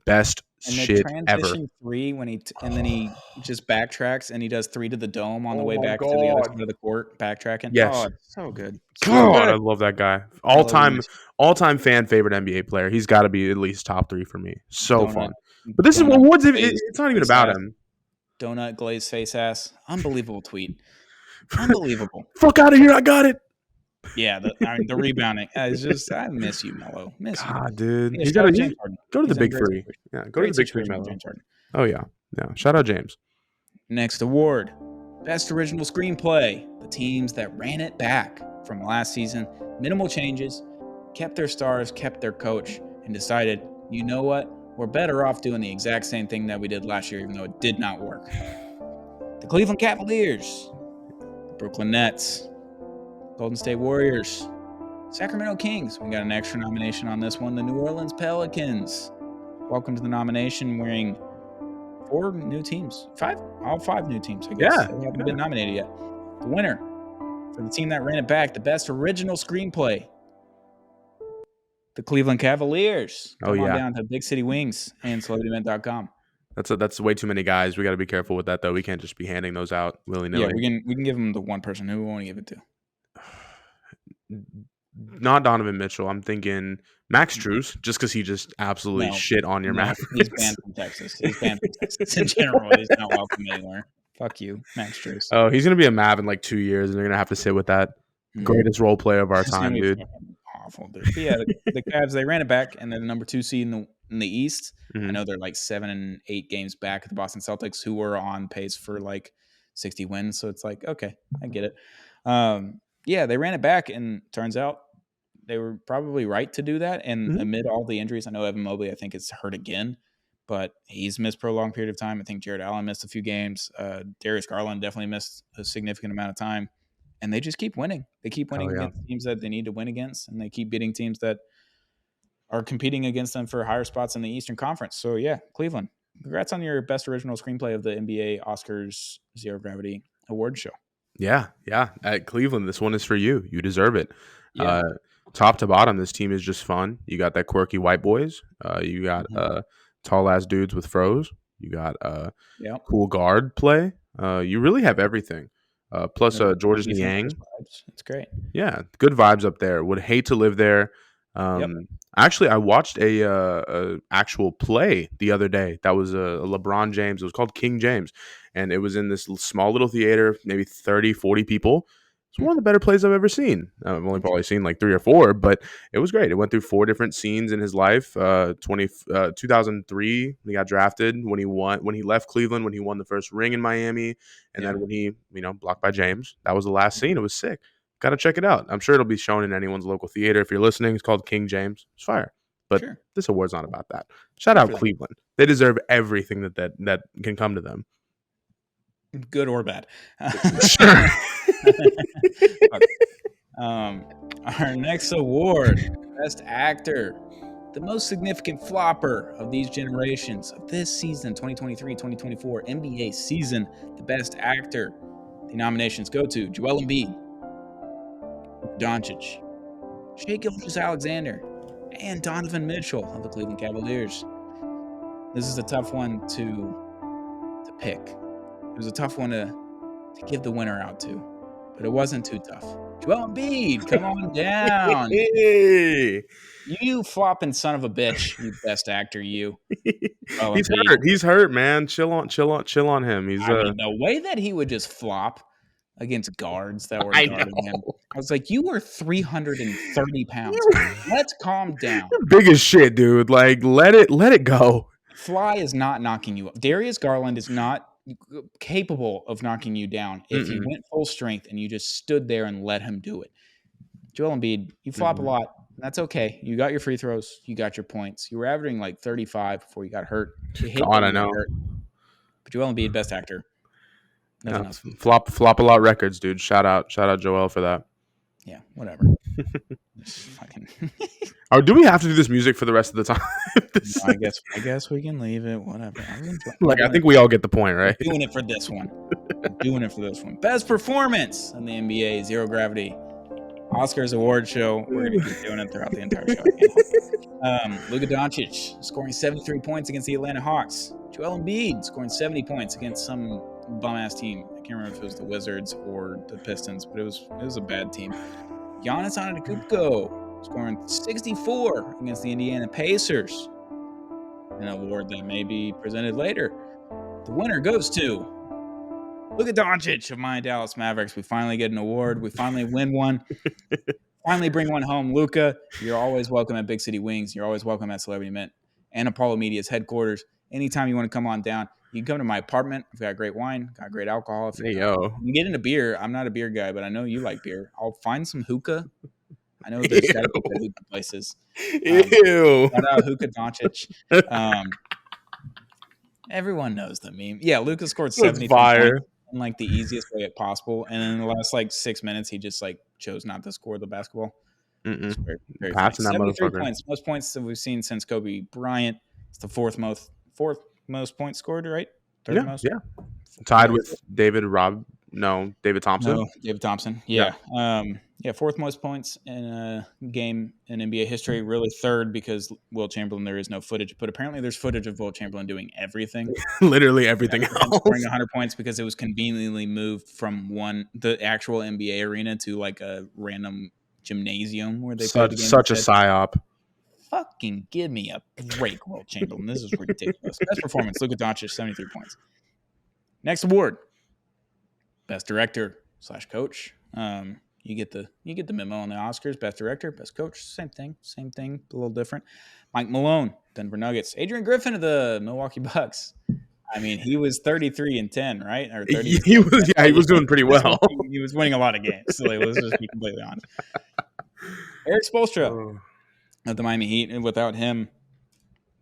Best shit ever. Three when and then he just backtracks and he does 3 to the dome on the way back to the other side of the court, backtracking. Yes. Oh, it's so good. God, I love that guy. All time fan favorite NBA player. He's got to be at least top 3 for me. So fun. But this is awards. It's not even about him. Donut glaze face ass. Unbelievable tweet. Unbelievable. Fuck out of here. I got it. Yeah, the rebounding. It's just, I miss you, Melo. Miss you. God, dude. You gotta go to the big three. Yeah, go to the big three, Melo. Oh, yeah. Shout out James. Next award. Best Original Screenplay. The teams that ran it back from last season. Minimal changes. Kept their stars, kept their coach, and decided, you know what? We're better off doing the exact same thing that we did last year, even though it did not work. The Cleveland Cavaliers. The Brooklyn Nets. Golden State Warriors, Sacramento Kings. We got an extra nomination on this one. The New Orleans Pelicans. Welcome to the nomination. Wearing 4 new teams. 5? All 5 new teams, I guess. They haven't been nominated yet. The winner for the team that ran it back, the best original screenplay. The Cleveland Cavaliers. Come on down to Big City Wings and CelebrityEvent.com. That's way too many guys. We got to be careful with that, though. We can't just be handing those out willy-nilly. Yeah, we can give them to one person. Who we want to give it to? Not Donovan Mitchell. I'm thinking Max Strus, just because he just absolutely shit on your Mavericks. He's banned from Texas. He's banned from Texas in general. He's not welcome anywhere. Fuck you, Max Strus. Oh, he's going to be a Mav in like 2 years, and they're going to have to sit with that. Greatest role player of our time, dude. Awful, dude. But yeah, the Cavs, they ran it back, and they're the number 2 seed in the East. I know they're like 7 and 8 games back at the Boston Celtics, who were on pace for like 60 wins. So it's like, okay, I get it. Yeah, they ran it back, and turns out they were probably right to do that. And amid all the injuries, I know Evan Mobley, I think, is hurt again, but he's missed for a long period of time. I think Jared Allen missed a few games. Darius Garland definitely missed a significant amount of time. And they just keep winning. They keep winning against teams that they need to win against, and they keep beating teams that are competing against them for higher spots in the Eastern Conference. So, yeah, Cleveland, congrats on your best original screenplay of the NBA Oscars Zero Gravity Award show. Yeah. At Cleveland, this one is for you. You deserve it. Yeah. Top to bottom, this team is just fun. You got that quirky white boys. You got tall-ass dudes with fros. You got Yep. cool guard play. You really have everything. Plus Georges Defense, Niang. there's vibes. It's great. Yeah, good vibes up there. Would hate to live there. Yep. Actually, I watched a actual play the other day. That was a LeBron James. It was called King James, and it was in this small little theater, maybe 30, 40 people. It's one of the better plays I've ever seen. I've only probably seen like 3 or 4, but it was great. It went through 4 different scenes in his life. 2003, he got drafted, when he left Cleveland, when he won the first ring in Miami, and then when he, blocked by James. That was the last scene. It was sick. Got to check it out. I'm sure it'll be shown in anyone's local theater. If you're listening, it's called King James. It's fire. But this award's not about that. Shout out Cleveland. They deserve everything that can come to them. Good or bad. Sure. Our next award, Best Actor. The most significant flopper of these generations of this season, 2023-2024 NBA season, the Best Actor. The nominations go to Joel Embiid, Doncic, Shai Gilgeous-Alexander, and Donovan Mitchell of the Cleveland Cavaliers. This is a tough one to pick. It was a tough one to give the winner out to, but it wasn't too tough. Joel Embiid, come on down. Hey. You flopping son of a bitch, you Best Actor, you. He's hurt. He's hurt, man. Chill on him. He's the way that he would just flop against guards that were guarding him. I was like, you were 330 pounds. Let's calm down. You're big as shit, dude. Like, let it go. Fly is not knocking you up. Darius Garland is not capable of knocking you down if he went full strength and you just stood there and let him do it. Joel Embiid, you flop a lot. That's okay. You got your free throws. You got your points. You were averaging like 35 before you got hurt. God, I know. But Joel Embiid, Best Actor. Nothing else. Flop a lot records, dude. Shout out Joel for that. Yeah, whatever. Or do we have to do this music for the rest of the time? No, I guess we can leave it. Whatever. I think we all get the point, right? I'm doing it for this one. Best performance in the NBA, Zero Gravity. Oscars award show. We're going to keep doing it throughout the entire show. Luka Doncic scoring 73 points against the Atlanta Hawks. Joel Embiid scoring 70 points against some bum-ass team. I can't remember if it was the Wizards or the Pistons, but it was a bad team. Giannis Antetokounmpo scoring 64 against the Indiana Pacers. An award that may be presented later. The winner goes to Luka Doncic of my Dallas Mavericks. We finally get an award. We finally win one. Finally bring one home. Luka, you're always welcome at Big City Wings. You're always welcome at Celebrity Mint and Apollo Media's headquarters. Anytime you want to come on down, you can come to my apartment. I've got great wine, got great alcohol. Hey, yo. You can get into beer. I'm not a beer guy, but I know you like beer. I'll find some hookah. I know there's got to be good hookah places. Ew. Shout out Luka Doncic. Everyone knows the meme. Yeah, Luka scored 70 points in like the easiest way possible, and in the last like 6 minutes, he just like chose not to score the basketball. It's very, very Passing that 73 motherfucker. points, most points that we've seen since Kobe Bryant. It's the fourth most points scored, right? Third most. Yeah. Tied with David Thompson. No, David Thompson. Yeah. Fourth most points in a game in NBA history. Really third because Will Chamberlain, there is no footage. But apparently there's footage of Will Chamberlain doing everything. Literally everything else. Scoring 100 points because it was conveniently moved from the actual NBA arena to like a random gymnasium where they played the game. Such a psyop. Fucking give me a break, Will Chamberlain. This is ridiculous. Best performance, Luka Doncic, 73 points. Next award, Best Director / Coach. You get the memo on the Oscars. Best Director, Best Coach, same thing, a little different. Mike Malone, Denver Nuggets. Adrian Griffin of the Milwaukee Bucks. I mean, he was 33-10, right? Or 30. He was doing pretty well. He was winning a lot of games. So let's just be completely honest. Eric Spoelstra of the Miami Heat, and without him,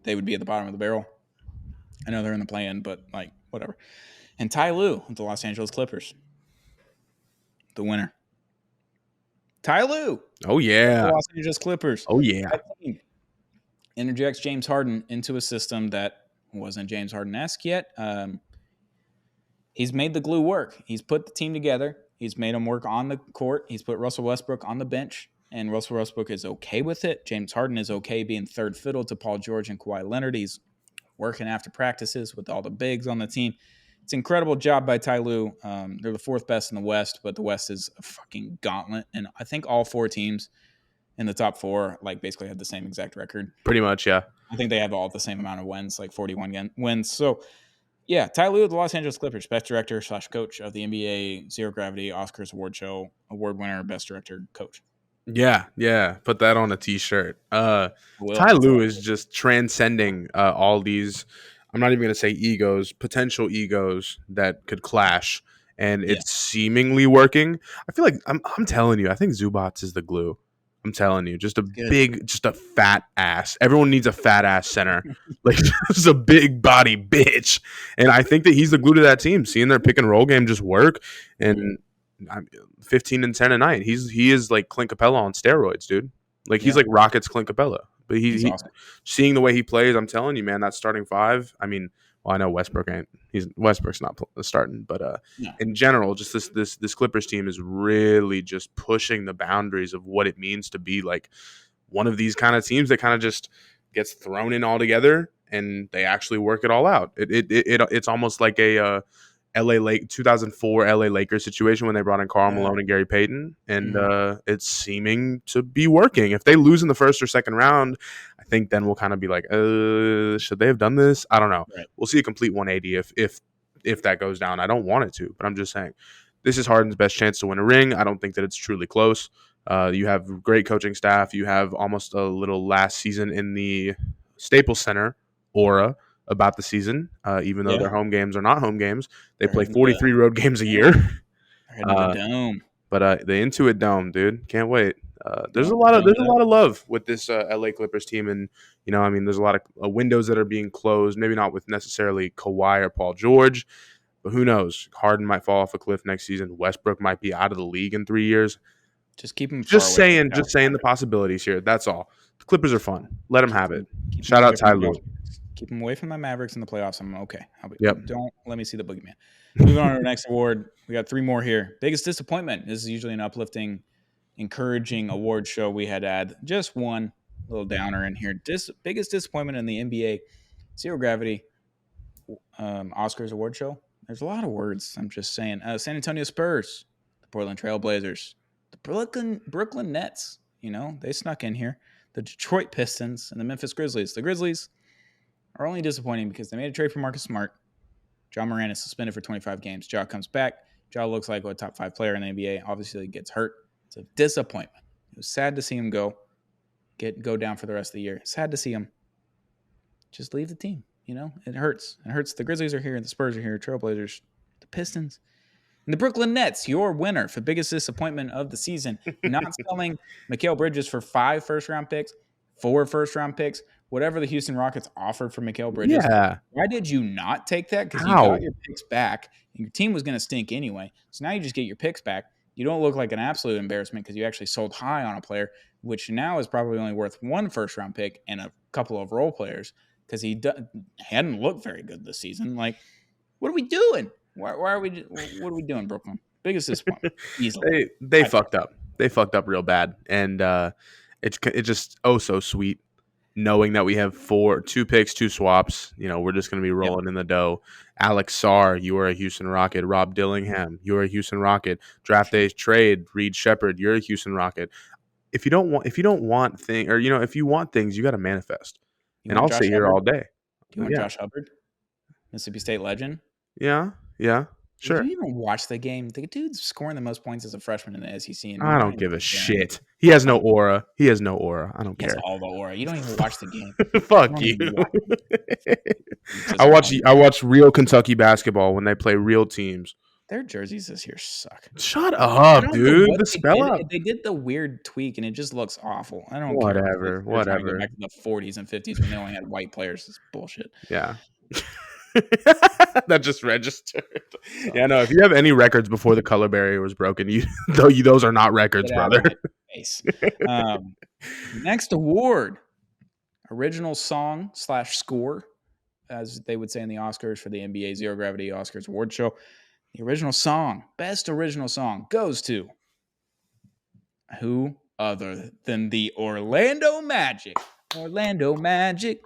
they would be at the bottom of the barrel. I know they're in the play-in, but like whatever. And Ty Lue of the Los Angeles Clippers, the winner. Ty Lue. Oh yeah. The Los Angeles Clippers. Oh yeah. Interjects James Harden into a system that wasn't James Harden-esque yet. He's made the glue work. He's put the team together. He's made them work on the court. He's put Russell Westbrook on the bench, and Russell Westbrook is okay with it. James Harden is okay being third fiddle to Paul George and Kawhi Leonard. He's working after practices with all the bigs on the team. It's an incredible job by Ty Lue. They're the fourth best in the West, but the West is a fucking gauntlet. And I think all four teams in the top four basically have the same exact record. Pretty much, yeah. I think they have all the same amount of wins, like 41 wins. So, yeah, Ty Lue of the Los Angeles Clippers, best director / coach of the NBA Zero Gravity Oscars Award Show, award winner, best director, coach. Yeah. Put that on a t-shirt. Ty Lue is just transcending all these, I'm not even going to say egos, potential egos that could clash. And it's seemingly working. I feel like, I'm telling you, I think Zubats is the glue. I'm telling you, just a fat ass. Everyone needs a fat ass center, like just a big body bitch. And I think that he's the glue to that team. Seeing their pick and roll game just work, and 15 and 10 a night. He is like Clint Capella on steroids, dude. Like he's like Rockets Clint Capella. But he's awesome. Seeing the way he plays, I'm telling you, man, that starting five. I mean, well, I know Westbrook's not starting, but in general, just this Clippers team is really just pushing the boundaries of what it means to be like one of these kind of teams that kind of just gets thrown in all together and they actually work it all out. It's almost like a 2004 LA Lakers situation when they brought in Karl Malone and Gary Payton, and it's seeming to be working. If they lose in the first or second round, I think then we'll kind of be like, should they have done this? I don't know. Right. We'll see a complete 180 if that goes down. I don't want it to, but I'm just saying this is Harden's best chance to win a ring. I don't think that it's truly close. You have great coaching staff. You have almost a little last season in the Staples Center aura about the season, even though their home games are not home games. They play 43 road games a year. The Dome. But the Intuit Dome, dude, can't wait. There's a lot of love with this LA Clippers team, and I mean, there's a lot of windows that are being closed. Maybe not with necessarily Kawhi or Paul George, but who knows? Harden might fall off a cliff next season. Westbrook might be out of the league in 3 years. Just keep him. Just saying the possibilities here. That's all. The Clippers are fun. Let them have it. Shout out Ty Lue. Keep them away from my Mavericks in the playoffs. I'm okay. Yep. Don't let me see the boogeyman. Moving on to our next award. We got 3 more here. Biggest disappointment. This is usually an uplifting, encouraging award show. We had to add just one little downer in here. Biggest disappointment in the NBA Zero Gravity Oscars award show. There's a lot of words. I'm just saying. San Antonio Spurs, the Portland Trail Blazers, the Brooklyn Nets. They snuck in here. The Detroit Pistons and the Memphis Grizzlies. The Grizzlies are only disappointing because they made a trade for Marcus Smart. John Moran is suspended for 25 games. Ja comes back. Ja looks like a top 5 player in the NBA. Obviously, he gets hurt. It's a disappointment. It was sad to see him go down for the rest of the year. Sad to see him just leave the team. It hurts. It hurts. The Grizzlies are here. The Spurs are here. Trailblazers, the Pistons, and the Brooklyn Nets. Your winner for biggest disappointment of the season. Not selling Mikal Bridges for 5 first-round picks, 4 first-round picks. Whatever the Houston Rockets offered for Mikal Bridges. Yeah. Why did you not take that? Because you got your picks back, and your team was going to stink anyway. So now you just get your picks back. You don't look like an absolute embarrassment because you actually sold high on a player, which now is probably only worth 1 first-round pick and a couple of role players because he hadn't looked very good this season. Like, what are we doing? Why are we? What are we doing, Brooklyn? Biggest disappointment. Easily. They fucked up. They fucked up real bad, and it's just so sweet. Knowing that we have 2 picks, 2 swaps, we're just going to be rolling in the dough. Alex Sarr, you are a Houston Rocket. Rob Dillingham, you're a Houston Rocket. Draft day trade, Reed Shepherd, you're a Houston Rocket. If you don't want things, or if you want things, you got to manifest. And I'll sit here all day. Do you want Josh Hubbard, Mississippi State legend? Yeah, sure. Did you even watch the game? The dude's scoring the most points as a freshman in the SEC. I don't give a shit. He has no aura. I don't care. He has all the aura. You don't even watch the game. Fuck you. I watch real Kentucky basketball when they play real teams. Their jerseys this year suck. Shut up, dude. The spell out. They did the weird tweak, and it just looks awful. I don't care. Whatever. Go back to the 40s and 50s when they only had white players. It's bullshit. Yeah. That just registered. Yeah, no. If you have any records before the color barrier was broken, those are not records, brother. Next award, original song / score, as they would say in the Oscars for the NBA Zero Gravity Oscars Award Show. The original song, best original song, goes to who other than the Orlando Magic. Orlando Magic.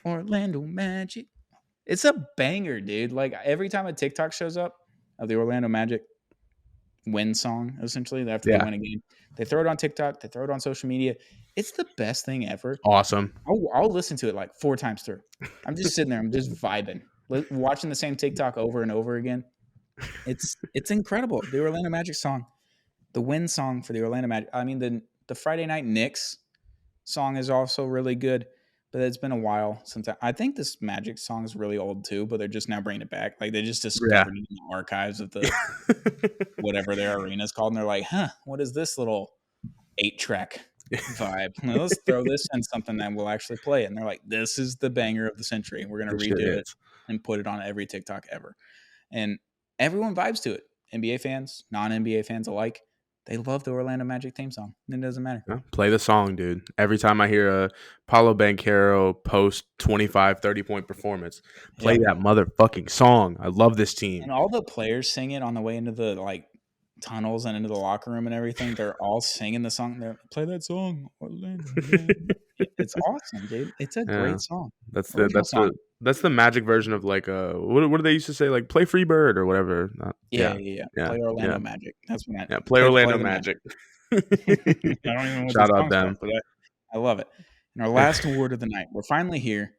Orlando Magic. It's a banger, dude. Like every time a TikTok shows up of the Orlando Magic win song, essentially after they Yeah. win a game, they throw it on TikTok, they throw it on social media. It's the best thing ever. Awesome. I'll listen to it like 4 times through. I'm just sitting there, I'm just vibing, watching the same TikTok over and over again. It's incredible. The Orlando Magic song, the win song for the Orlando Magic. I mean, the Friday Night Knicks song is also really good, but it's been a while since I think this Magic song is really old too, but they're just now bringing it back. Like they just discovered it in the archives of the whatever their arena is called, and they're like, "Huh, what is this little 8-track vibe? Now, let's throw this in something that will actually play it." And they're like, "This is the banger of the century. We're gonna redo it and put it on every TikTok ever." And everyone vibes to it. NBA fans, non-NBA fans alike. They love the Orlando Magic theme song. It doesn't matter. Yeah, play the song, dude. Every time I hear a Paolo Banchero post 25, 30-point performance, play that motherfucking song. I love this team. And all the players sing it on the way into the tunnels and into the locker room and everything. They're all singing the song. They're play that song, Orlando. It's awesome, dude. It's a great song. That's the Magic version of what do they used to say, like play Free Bird or whatever. Play Orlando Magic. That's what play Orlando Magic. I don't even know Shout out them. But I love it. And our last award of the night. We're finally here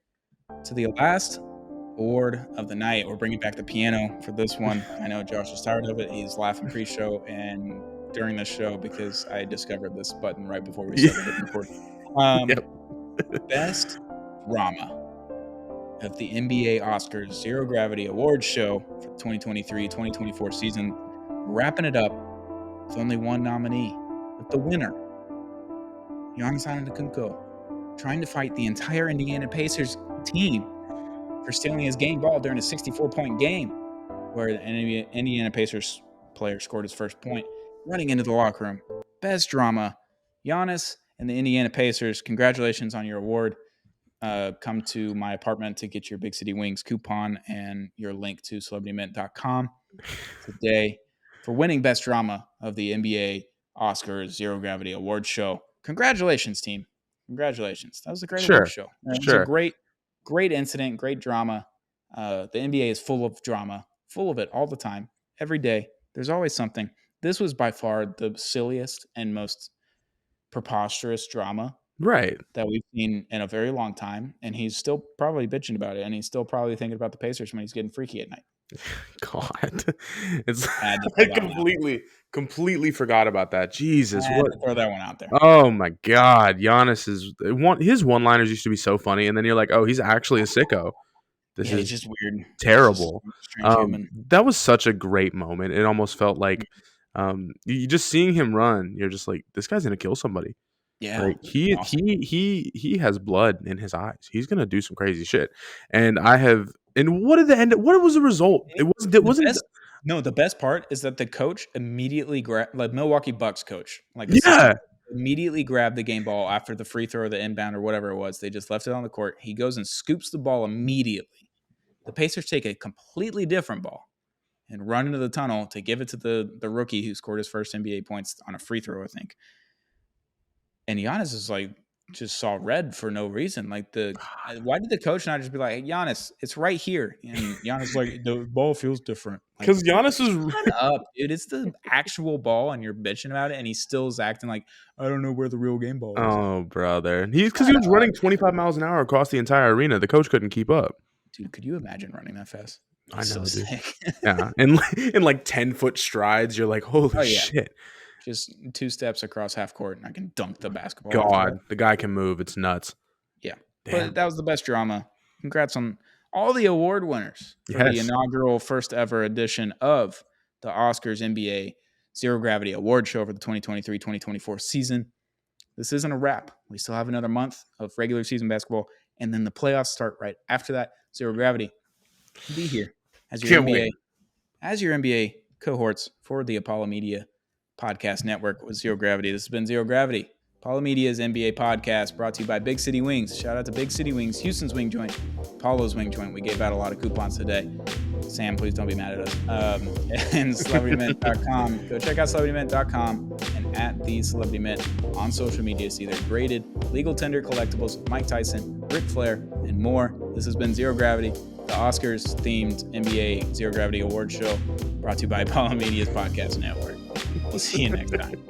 to the last award of the night. We're bringing back the piano for this one. I know Josh is tired of it. He's laughing pre-show and during the show because I discovered this button right before we started recording. Best drama of the NBA Oscars Zero Gravity Awards show for the 2023-2024 season. Wrapping it up with only one nominee, but the winner, Giannis Antetokounmpo, trying to fight the entire Indiana Pacers team for stealing his game ball during a 64-point game, where the Indiana Pacers player scored his first point, running into the locker room. Best drama, Giannis and the Indiana Pacers. Congratulations on your award. Come to my apartment to get your Big City Wings coupon and your link to celebritymint.com today for winning Best Drama of the NBA Oscars Zero Gravity Awards show. Congratulations, team. Congratulations. That was a great award show. It was a great incident, great drama. The NBA is full of drama, full of it all the time, every day. There's always something. This was by far the silliest and most preposterous drama that we've seen in a very long time, and he's still probably bitching about it, and he's still probably thinking about the Pacers when he's getting freaky at night. God, I completely forgot about that. Jesus, what? Throw that one out there. Oh my God, Giannis his one-liners used to be so funny, and then you're like, oh, he's actually a sicko. This is just weird, terrible. That was such a great moment. It almost felt like you just seeing him run. You're just like, this guy's gonna kill somebody. Yeah, like he has blood in his eyes. He's gonna do some crazy shit. And what did the end? What was the result? The best part is that the coach immediately grabbed, like Milwaukee Bucks coach, immediately grabbed the game ball after the free throw, the inbound, or whatever it was. They just left it on the court. He goes and scoops the ball immediately. The Pacers take a completely different ball and run into the tunnel to give it to the rookie who scored his first NBA points on a free throw, I think. And Giannis is just saw red for no reason. Why did the coach not just be like, hey, Giannis, it's right here? And Giannis like, the ball feels different. Because Giannis is up, dude. It's the actual ball, and you're bitching about it, and he still is acting like, I don't know where the real game ball is. Oh, brother. Because he was running 25 miles an hour across the entire arena. The coach couldn't keep up. Dude, could you imagine running that fast? I know, dude. Yeah. In 10-foot strides, you're like, holy shit. Just 2 steps across half court, and I can dunk the basketball. God, the guy can move. It's nuts. Yeah. Damn. But that was the best drama. Congrats on all the award winners for the inaugural first ever edition of the Oscars NBA Zero Gravity Award show for the 2023-2024 season. This isn't a wrap. We still have another month of regular season basketball, and then the playoffs start right after that. Zero Gravity will be here as your NBA cohorts for the Apollo Media Podcast Network with Zero Gravity. This has been Zero Gravity, Apollo Media's NBA podcast, brought to you by Big City Wings. Shout out to Big City Wings, Houston's Wing Joint, Apollo's Wing Joint. We gave out a lot of coupons today. Sam, please don't be mad at us. And CelebrityMint.com. Go check out CelebrityMint.com and at the Celebrity Mint on social media. See their graded legal tender collectibles of Mike Tyson, Ric Flair, and more. This has been Zero Gravity, the Oscars-themed NBA Zero Gravity Award show, brought to you by Apollo Media's Podcast Network. We'll see you next time.